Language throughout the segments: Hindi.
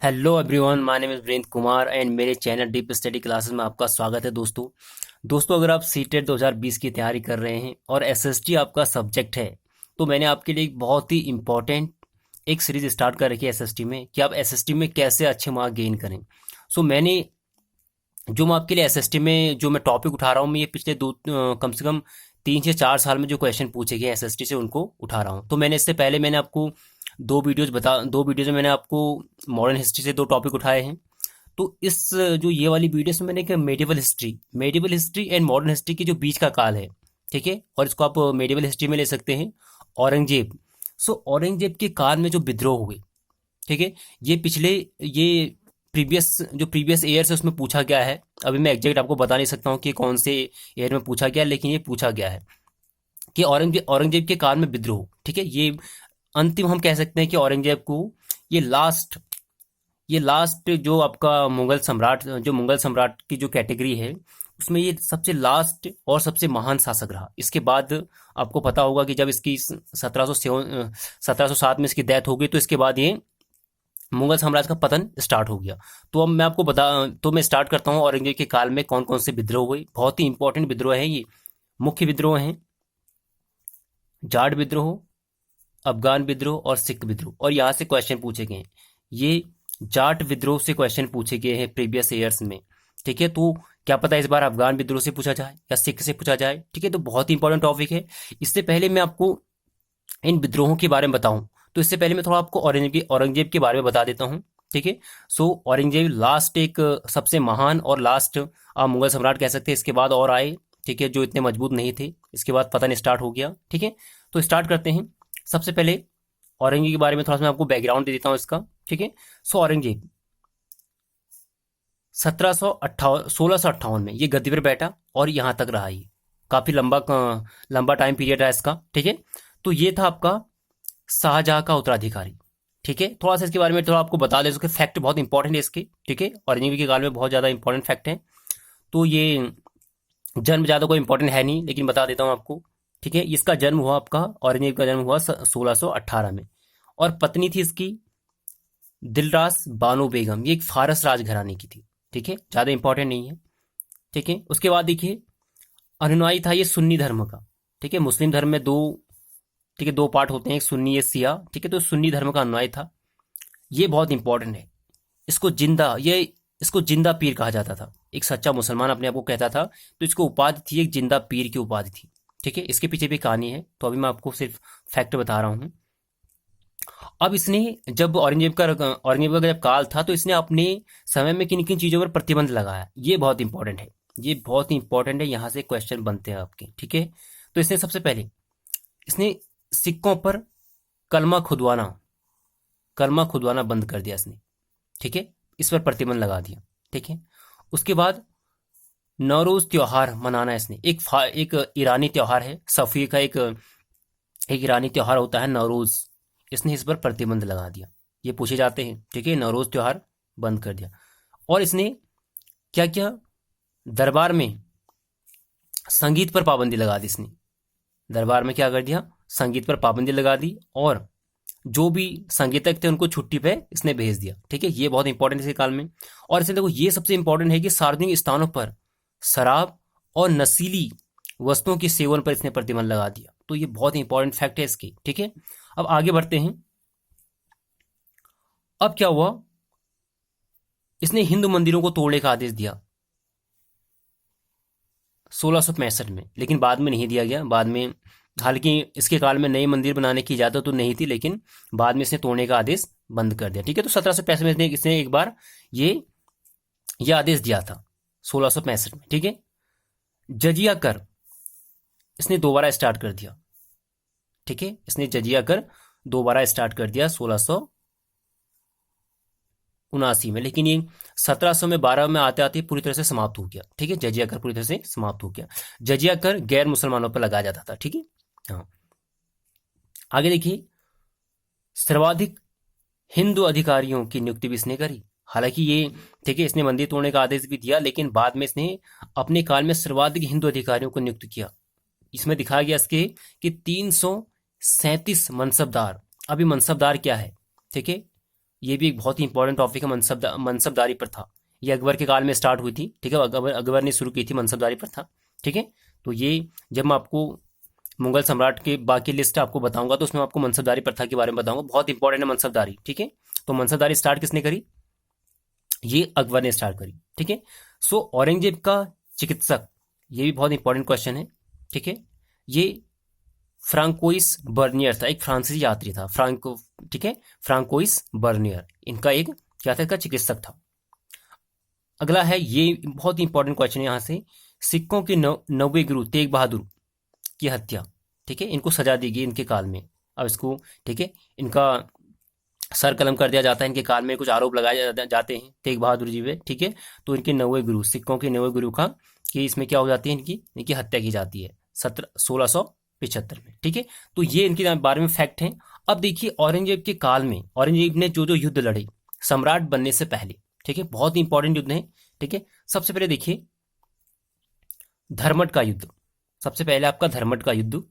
Hello everyone, my name is Virendra Kumar and मेरे चैनल डीप स्टडी क्लासेस में आपका स्वागत है। दोस्तों अगर आप सीटेट 2020 की तैयारी कर रहे हैं और एसएसटी आपका सब्जेक्ट है, तो मैंने आपके लिए एक बहुत ही इम्पॉर्टेंट एक सीरीज स्टार्ट कर रखी है एसएसटी में कि आप एसएसटी में कैसे अच्छे मार्क गेन करें। मैंने जो मैं आपके लिए एसएसटी में जो मैं टॉपिक उठा रहा हूँ, मैं ये पिछले कम से कम 3 से 4 साल में जो क्वेश्चन पूछे गए एसएसटी से उनको उठा रहा हूँ। तो मैंने इससे पहले मैंने आपको दो वीडियोज में मैंने आपको मॉडर्न हिस्ट्री से 2 टॉपिक उठाए हैं। तो इस जो ये वाली वीडियो में मैंने medieval history and modern history के जो बीच का काल है, ठीक है, और इसको आप मेडिवल हिस्ट्री में ले सकते हैं। औरंगजेब औरंगजेब के काल में जो विद्रोह हुए, ठीक है, ये प्रीवियस ईयर से उसमें पूछा गया है। अभी मैं एग्जैक्ट आपको बता नहीं सकता हूँ कि कौन से ईयर में पूछा गया, लेकिन ये पूछा गया है कि औरंगजेब के काल में विद्रोह, ठीक है, ये अंतिम हम कह सकते हैं कि औरंगजेब को ये लास्ट जो आपका मुगल सम्राट की जो कैटेगरी है, उसमें ये सबसे लास्ट और सबसे महान शासक रहा। इसके बाद आपको पता होगा कि जब इसकी 1707 में इसकी डेथ हो गई, तो इसके बाद ये मुगल साम्राज्य का पतन स्टार्ट हो गया। तो अब मैं स्टार्ट करता हूँ औरंगजेब के काल में कौन कौन से विद्रोह हुए। बहुत ही इंपॉर्टेंट विद्रोह है ये। मुख्य विद्रोह हैं जाट विद्रोह, अफगान विद्रोह और सिख विद्रोह। और यहाँ से क्वेश्चन पूछे गए हैं। ये जाट विद्रोह से क्वेश्चन पूछे गए हैं प्रीवियस ईयर्स में, ठीक है। तो क्या पता इस बार अफगान विद्रोह से पूछा जाए या सिख से पूछा जाए, ठीक है। तो बहुत ही इंपॉर्टेंट टॉपिक है। इससे पहले मैं आपको इन विद्रोहों के बारे में बताऊं, तो इससे पहले मैं थोड़ा आपको औरंगजेब के बारे में बता देता हूं, ठीक है। औरंगजेब लास्ट एक सबसे महान और लास्ट आप मुगल सम्राट कह सकते हैं। इसके बाद और आए, ठीक है, जो इतने मजबूत नहीं थे। इसके बाद पतन स्टार्ट हो गया, ठीक है। तो स्टार्ट करते हैं। सबसे पहले औरंगजेब के बारे में थोड़ा सा मैं आपको बैकग्राउंड दे देता हूँ इसका, ठीक है। औरंगजेब 1658 में ये गद्दी पर बैठा और यहाँ तक रहा। ये काफी लंबा टाइम पीरियड है इसका, ठीक है। तो ये था आपका शाहजहां का उत्तराधिकारी, ठीक है। थोड़ा सा इसके बारे में थोड़ा आपको बता दें, इसके फैक्ट बहुत इंपॉर्टेंट है इसके, ठीक है। औरंगजेब के काल में बहुत ज्यादा इंपॉर्टेंट फैक्ट है। तो ये जन्म ज्यादा कोई इंपॉर्टेंट है नहीं, लेकिन बता देता हूँ आपको, ठीक है। इसका जन्म हुआ आपका औरंगजेब का जन्म हुआ 1618 में। और पत्नी थी इसकी दिलरास बानो बेगम। ये एक फारस राजघराने की थी, ठीक है, ज्यादा इंपॉर्टेंट नहीं है, ठीक है। उसके बाद देखिए अनुयायी था ये सुन्नी धर्म का, ठीक है। मुस्लिम धर्म में दो, ठीक है, 2 पार्ट होते हैं, एक सुन्नी एक शिया, ठीक है। तो सुन्नी धर्म का अनुयायी था। ये बहुत इंपॉर्टेंट है। इसको जिंदा पीर कहा जाता था। एक सच्चा मुसलमान अपने आप को कहता था, तो इसको उपाधि थी, एक जिंदा पीर की उपाधि थी, ठीक है। इसके पीछे भी कहानी है, तो अभी मैं आपको सिर्फ फैक्ट बता रहा हूँ। अब इसने जब औरंगजेब का जब काल था, तो इसने अपने समय में किन किन चीजों पर प्रतिबंध लगाया, ये बहुत इंपॉर्टेंट है। ये बहुत ही इंपॉर्टेंट है, यहां से क्वेश्चन बनते हैं आपके, ठीक है। तो इसने सबसे पहले इसने सिक्कों पर कलमा खुदवाना कलमा खुदवाना बंद कर दिया इसने, ठीक है। इस पर प्रतिबंध लगा दिया, ठीक है। उसके बाद नौरोज त्योहार मनाना इसने, एक ईरानी त्योहार है, सफ़ी का एक ईरानी त्योहार होता है नौरोज। इसने इस पर प्रतिबंध लगा दिया। ये पूछे जाते हैं, ठीक है। नौरोज त्योहार बंद कर दिया। और इसने क्या किया, दरबार में संगीत पर पाबंदी लगा दी इसने। दरबार में क्या कर दिया, संगीत पर पाबंदी लगा दी। और जो भी संगीतक थे उनको छुट्टी पे इसने भेज दिया, ठीक है। ये बहुत इंपॉर्टेंट है इसके काल में। और इसने देखो, ये सबसे इंपॉर्टेंट है कि सार्वजनिक स्थानों पर शराब और नशीली वस्तुओं के सेवन पर इसने प्रतिबंध लगा दिया। तो ये बहुत इंपॉर्टेंट फैक्ट है इसकी, ठीक है। अब आगे बढ़ते हैं। अब क्या हुआ, इसने हिंदू मंदिरों को तोड़ने का आदेश दिया 1665 में, लेकिन बाद में नहीं दिया गया। बाद में, हालांकि इसके काल में नए मंदिर बनाने की इजाजत तो नहीं थी, लेकिन बाद में इसने तोड़ने का आदेश बंद कर दिया, ठीक है। तो 1765 में इसने एक बार ये आदेश दिया था 1665 में, ठीक है। जजिया कर इसने दोबारा स्टार्ट कर दिया, ठीक है। इसने जजिया कर दोबारा स्टार्ट कर दिया 1679 में, लेकिन ये 1712 में आते आते पूरी तरह से समाप्त हो गया, ठीक है। जजिया कर पूरी तरह से समाप्त हो गया। जजिया कर गैर मुसलमानों पर लगाया जाता था, ठीक है। हाँ, आगे देखिए, सर्वाधिक हिंदू अधिकारियों की नियुक्ति भी इसने करी। हालांकि ये, ठीक है, इसने मंदिर तोड़ने का आदेश भी दिया, लेकिन बाद में इसने अपने काल में सर्वाधिक हिंदू अधिकारियों को नियुक्त किया। इसमें दिखाया गया इसके कि 337 मनसबदार। अभी मनसबदार क्या है, ठीक है, ये भी एक बहुत ही इंपॉर्टेंट टॉपिक है, मनसबदारी प्रथा। ये अकबर के काल में स्टार्ट हुई थी, ठीक है, अकबर ने शुरू की थी मनसबदारी प्रथा, ठीक है। तो ये जब मैं आपको मुगल सम्राट के बाकी लिस्ट आपको बताऊंगा तो उसमें आपको मनसबदारी प्रथा के बारे में बताऊंगा, बहुत इंपॉर्टेंट है मनसबदारी, ठीक है। तो मनसबदारी स्टार्ट किसने करी? ये अकबर ने स्टार्ट करी, ठीक है। सो औरंगजेब का चिकित्सक, ये भी बहुत इंपॉर्टेंट क्वेश्चन है, ठीक है। ये फ्रांकोइस बर्नियर था, एक फ्रांसीसी यात्री था, फ्रांको, ठीक है, फ्रांकोइस बर्नियर, इनका एक क्या था, इसका चिकित्सक था। अगला है, ये बहुत ही इंपॉर्टेंट क्वेश्चन है यहाँ से, सिखों के नौवें गुरु तेग बहादुर की हत्या, ठीक है, इनको सजा दी गई इनके काल में। अब इसको, ठीक है, इनका सर कलम कर दिया जाता है, इनके काल में कुछ आरोप लगाए जाते हैं तेग बहादुर जी पे, ठीक है। तो इनके नौवें गुरु, सिखों के नौवें गुरु का, कि इसमें क्या हो जाती है, इनकी हत्या की जाती है 1675 में, ठीक है। तो ये इनके बारे में फैक्ट हैं। अब देखिए औरंगजेब के काल में औरंगजेब ने जो जो युद्ध लड़े सम्राट बनने से पहले, ठीक है, बहुत ही इंपॉर्टेंट युद्ध है, ठीक है। सबसे पहले देखिए धर्मट का युद्ध, सबसे पहले आपका धर्मट का युद्ध,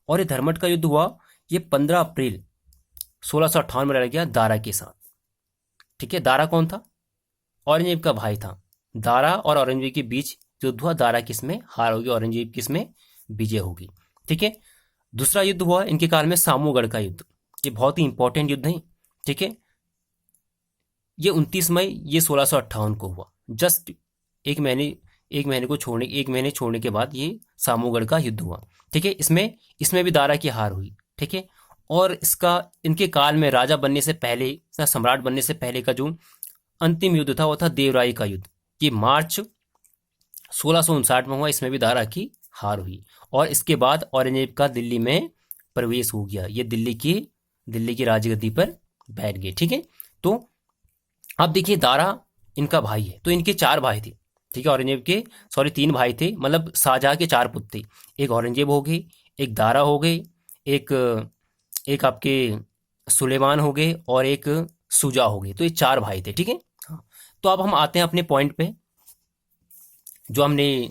और ये धर्मट का युद्ध हुआ ये 15 अप्रैल 1658 में लड़ गया दारा के साथ, ठीक है। दारा कौन था? औरंगजेब का भाई था। दारा और औरंगजेब के बीच युद्ध हुआ, दारा किसमें हार होगी, औरंगजेब किसमें विजय होगी, ठीक है। दूसरा युद्ध हुआ इनके काल में सामूगढ़ का युद्ध, ये बहुत ही इंपॉर्टेंट युद्ध है, ठीक है। ये 29 मई ये 1658 को हुआ, जस्ट एक महीने छोड़ने के बाद ये सामूगढ़ का युद्ध हुआ, ठीक है। इसमें इसमें भी दारा की हार हुई, ठीक है। और इसका इनके काल में राजा बनने से पहले, सम्राट बनने से पहले का जो अंतिम युद्ध था वो था देवराई का युद्ध, ये मार्च 1659 में हुआ, इसमें भी दारा की हार हुई। और इसके बाद औरंगजेब का दिल्ली में प्रवेश हो गया, ये दिल्ली की राजगद्दी पर बैठ गए, ठीक है। तो अब देखिए दारा इनका भाई है, तो इनके 4 भाई थे, ठीक है, औरंगजेब के, सॉरी 3 भाई थे, मतलब शाहजहां के 4 पुत्र थे, एक औरंगजेब हो गए, एक दारा हो गए, एक एक आपके सुलेमान हो गए, और एक सुजा हो गए, तो ये 4 भाई थे, ठीक है। हाँ, तो अब हम आते हैं अपने पॉइंट पे, जो हमने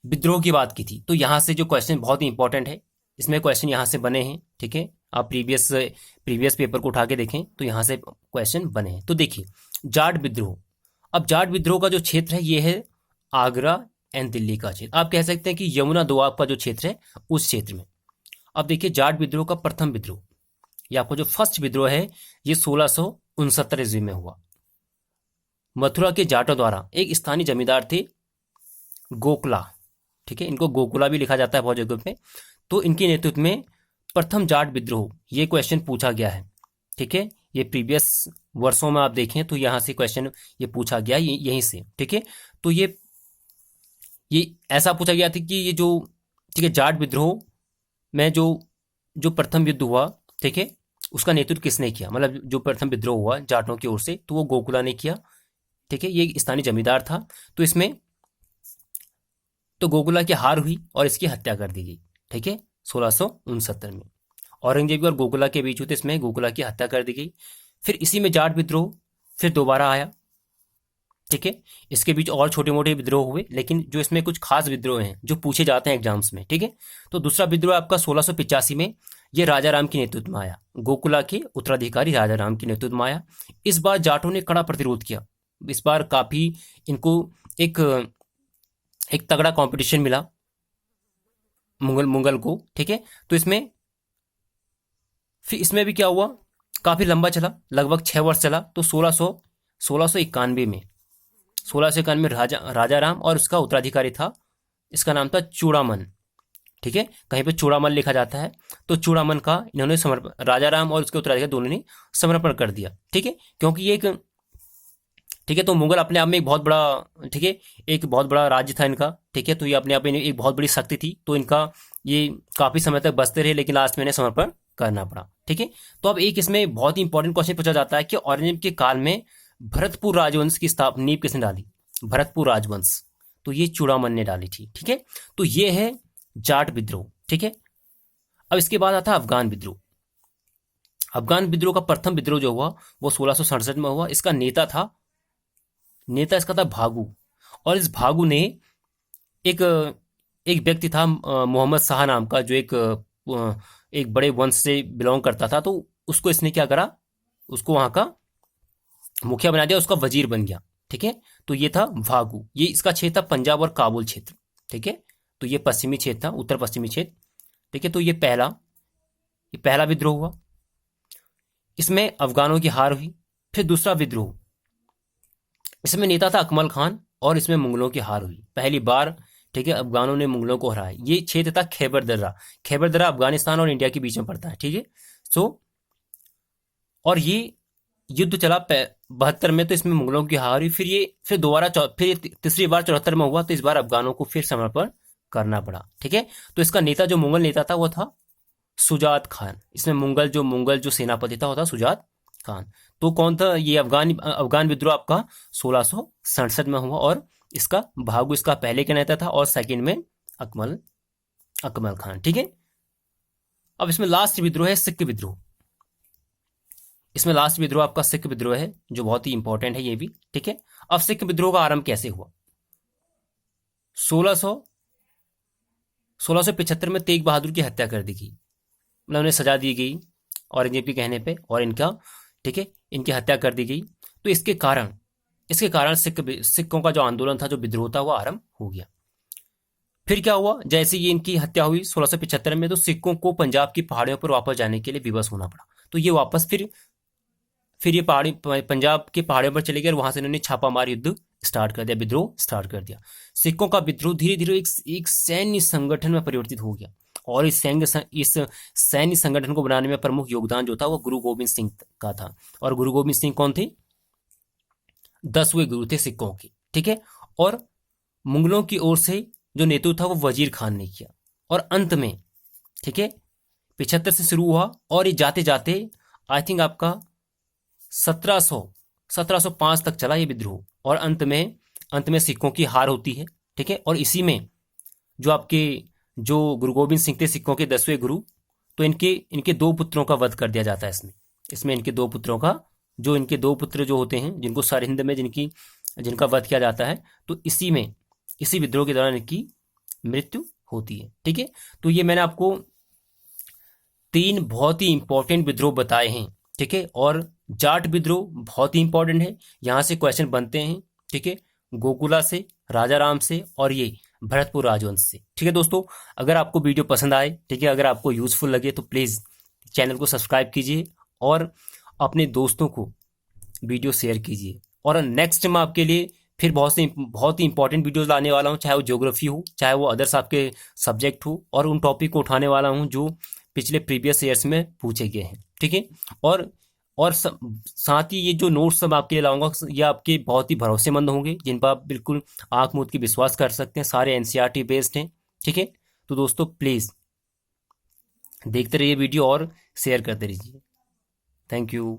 विद्रोह की बात की थी। तो यहां से जो क्वेश्चन बहुत ही इंपॉर्टेंट है, इसमें क्वेश्चन यहां से बने हैं, ठीक है। आप प्रीवियस पेपर को उठा के देखें तो यहां से क्वेश्चन बने हैं। तो देखिए जाट विद्रोह, अब जाट विद्रोह का जो क्षेत्र है ये है आगरा एंड दिल्ली का क्षेत्र, आप कह सकते हैं कि यमुना दोआब का जो क्षेत्र है उस क्षेत्र में। अब देखिए जाट विद्रोह का प्रथम विद्रोह, ये आपका जो फर्स्ट विद्रोह है ये 1669 ईस्वी में हुआ। मथुरा के जाटों द्वारा, एक स्थानीय जमींदार थे गोकला, ठीक है, इनको गोकुला भी लिखा जाता है बहुत जगह पे, तो इनके नेतृत्व में प्रथम जाट विद्रोह, ये क्वेश्चन पूछा गया है, ठीक है। ये प्रीवियस वर्षों में आप देखें तो यहां से क्वेश्चन ये पूछा गया, यहीं से, ठीक है। तो ये ऐसा पूछा गया था कि ये जो, ठीक है, जाट विद्रोह में जो जो प्रथम युद्ध हुआ, ठीक है, उसका नेतृत्व किसने किया, मतलब जो प्रथम विद्रोह हुआ जाटों की ओर से तो वो गोकुला ने किया, ठीक है, ये स्थानीय जमींदार था। तो इसमें तो गोकुला की हार हुई और इसकी हत्या कर दी गई, ठीक है, 1669 में। औरंगजेब और गोकुला के बीच हुई, इसमें गोकुला की हत्या कर दी गई। फिर इसी में जाट विद्रोह फिर दोबारा आया, ठीक है। इसके बीच और छोटे मोटे विद्रोह हुए, लेकिन जो इसमें कुछ खास विद्रोह हैं जो पूछे जाते हैं एग्जाम्स में, ठीक है। तो दूसरा विद्रोह आपका 1685 में ये राजा राम के नेतृत्व में आया, गोकुला के उत्तराधिकारी राजा राम के नेतृत्व में आया। इस बार जाटों ने कड़ा प्रतिरोध किया, इस बार काफी इनको एक एक तगड़ा कंपटीशन मिला मुगल को, ठीक है। तो इसमें फिर इसमें भी क्या हुआ, काफी लंबा चला, लगभग 6 वर्ष चला। तो 1691 में 1691 राजा राम और उसका उत्तराधिकारी था, इसका नाम था चूड़ामन, ठीक है, कहीं पे चूड़ामन लिखा जाता है। तो चूड़ामन का इन्होंने समर्पण, राजा राम और उसके उत्तराधिकारी दोनों ने समर्पण कर दिया, ठीक है, क्योंकि ये एक, ठीक है, तो मुगल अपने आप में एक बहुत बड़ा, ठीक है, एक बहुत बड़ा राज्य था इनका, ठीक है। तो ये अपने आप में एक बहुत बड़ी शक्ति थी, तो इनका ये काफी समय तक बसते रहे, लेकिन लास्ट में इन्हें समर्पण करना पड़ा, ठीक है। तो अब एक इसमें बहुत ही इंपॉर्टेंट क्वेश्चन पूछा जाता है कि औरंगजेब के काल में भरतपुर राजवंश की नींव किसने डाली, भरतपुर राजवंश, तो ये चूड़ामन ने डाली थी, ठीक है। तो ये है जाट विद्रोह, ठीक है। अब इसके बाद आता अफगान विद्रोह। अफगान विद्रोह का प्रथम विद्रोह जो हुआ वो 1667 में हुआ। इसका नेता इसका था भागू, और इस भागू ने एक एक व्यक्ति था मोहम्मद शाह नाम का, जो एक बड़े वंश से बिलोंग करता था, तो उसको इसने क्या करा, उसको वहां का मुखिया बना दिया, उसका वजीर बन गया। ठीक है, तो ये था भागू, ये इसका क्षेत्र था पंजाब और काबुल क्षेत्र। ठीक है, तो ये पश्चिमी क्षेत्र था, उत्तर पश्चिमी क्षेत्र। ठीक है, तो ये पहला विद्रोह हुआ, इसमें अफगानों की हार हुई। फिर दूसरा विद्रोह, इसमें नेता था अकमल खान और इसमें मुगलों की हार हुई पहली बार। ठीक है, अफगानों ने मुगलों को हराया। ये क्षेत्र था खैबर दर्रा। खैबर दर्रा अफगानिस्तान और इंडिया के बीच में पड़ता है। ठीक है, सो और ये युद्ध चला 72 में, तो इसमें मुगलों की हार हुई। फिर दोबारा फिर ये तीसरी बार 74 में हुआ, तो इस बार अफगानों को फिर समर्पण करना पड़ा। ठीक है, तो इसका नेता जो मुगल नेता था वो था सुजात खान। इसमें मुगल जो सेनापति था वो था सुजात खान। तो कौन था ये? अफगान विद्रोह आपका 1667 में हुआ, और इसका भागू इसका पहले का नेता था और सेकंड में अकमल खान। ठीक है, अब इसमें लास्ट विद्रोह है सिख विद्रोह। इसमें लास्ट विद्रोह आपका सिख विद्रोह है, जो बहुत ही इंपॉर्टेंट है ये भी। ठीक है, अब सिख विद्रोह का आरंभ कैसे हुआ? 1675 में तेग बहादुर की हत्या कर दी गई, मतलब उन्हें सजा दी गई औरंगजेब के कहने पे, और इनका, ठीक है, इनकी हत्या कर दी गई। तो इसके कारण सिखों का जो आंदोलन था, जो विद्रोह था, वो आरंभ हो गया। फिर क्या हुआ? जैसे ये इनकी हत्या हुई 1675 में, तो सिखों को पंजाब की पहाड़ियों पर वापस जाने के लिए विवश होना पड़ा। तो ये वापस फिर ये पंजाब के पहाड़ियों पर चले गए, और वहां से इन्होंने छापामार युद्ध स्टार्ट कर दिया, विद्रोह स्टार्ट कर दिया। सिखों का विद्रोह धीरे धीरे एक सैन्य संगठन में परिवर्तित हो गया, और इस सैन्य संगठन को बनाने में प्रमुख योगदान जो था वो गुरु गोविंद सिंह का था। और गुरु गोविंद सिंह कौन थे? 10वें गुरु थे सिखों के। ठीक है, और मुगलों की ओर से जो नेतृत्व था वो वजीर खान ने किया। और अंत में, ठीक है, 75 से शुरू हुआ, और ये जाते जाते आई थिंक आपका 1705 तक चला ये विद्रोह, और अंत में सिखों की हार होती है। ठीक है, और इसी में जो गुरु गोविंद सिंह थे सिखों के 10वें गुरु, तो इनके दो पुत्रों का वध कर दिया जाता है इसमें इनके दो पुत्रों का, जो इनके दो पुत्र जो होते हैं, जिनको सरहिंद में जिनका वध किया जाता है, तो इसी विद्रोह के दौरान इनकी मृत्यु होती है। ठीक है, तो ये मैंने आपको 3 बहुत ही इंपॉर्टेंट विद्रोह बताए हैं। ठीक है, और जाट विद्रोह बहुत ही इंपॉर्टेंट है, यहां से क्वेश्चन बनते हैं। ठीक है, गोकुला से, राजाराम से, और ये भरतपुर राजवंश से। ठीक है दोस्तों, अगर आपको वीडियो पसंद आए, ठीक है, अगर आपको यूजफुल लगे, तो प्लीज चैनल को सब्सक्राइब कीजिए और अपने दोस्तों को वीडियो शेयर कीजिए। और नेक्स्ट मैं आपके लिए फिर बहुत ही इंपॉर्टेंट वीडियोस लाने वाला हूं, चाहे वो ज्योग्राफी हो, चाहे वो अदर्स आपके सब्जेक्ट हो, और उन टॉपिक को उठाने वाला हूं जो पिछले प्रीवियस ईयर्स में पूछे गए हैं। ठीक है, और साथ ही ये जो नोट्स सब आपके लिए लाऊंगा, ये आपके बहुत ही भरोसेमंद होंगे, जिन पर आप बिल्कुल आंख मूंद के विश्वास कर सकते हैं। सारे एनसीईआरटी बेस्ड हैं। ठीक है, तो दोस्तों प्लीज देखते रहिए वीडियो और शेयर करते रहिए। Thank you.